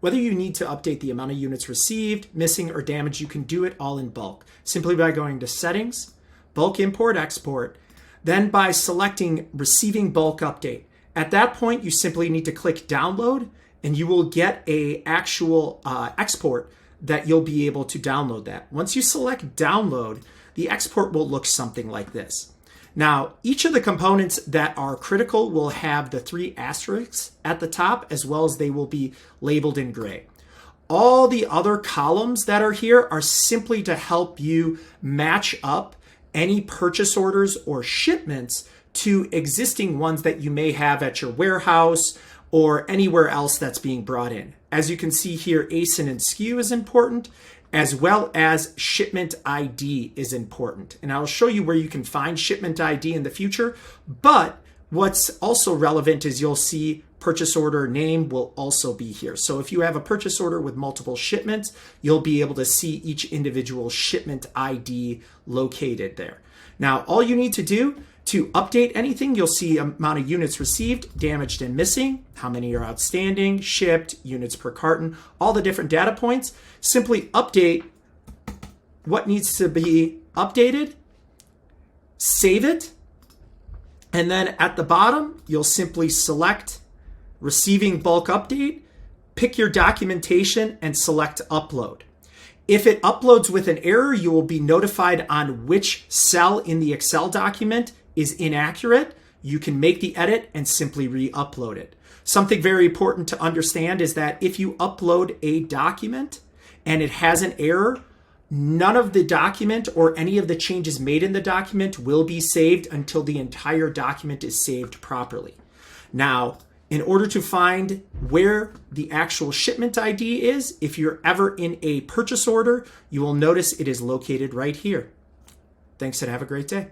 Whether you need to update the amount of units received, missing, or damaged, you can do it all in bulk, simply by going to Settings, Bulk Import Export, then by selecting Receiving Bulk Update. At that point, you simply need to click Download, and you will get an actual export that you'll be able to download that. Once you select Download, the export will look something like this. Now, each of the components that are critical will have the 3 asterisks at the top, as well as they will be labeled in gray. All the other columns that are here are simply to help you match up any purchase orders or shipments to existing ones that you may have at your warehouse or anywhere else that's being brought in. As you can see here, ASIN and SKU is important, as well as shipment ID is important. And I'll show you where you can find shipment ID in the future. But what's also relevant is you'll see purchase order name will also be here. So if you have a purchase order with multiple shipments, you'll be able to see each individual shipment ID located there. Now, all you need to do to update anything, you'll see amount of units received, damaged and missing, how many are outstanding, shipped, units per carton, all the different data points. Simply update what needs to be updated, save it, and then at the bottom, you'll simply select Receiving Bulk Update, pick your documentation, and select Upload. If it uploads with an error, you will be notified on which cell in the Excel document is inaccurate. You can make the edit and simply re-upload it. Something very important to understand is that if you upload a document and it has an error, none of the document or any of the changes made in the document will be saved until the entire document is saved properly. Now, in order to find where the actual shipment ID is, if you're ever in a purchase order, you will notice it is located right here. Thanks and have a great day.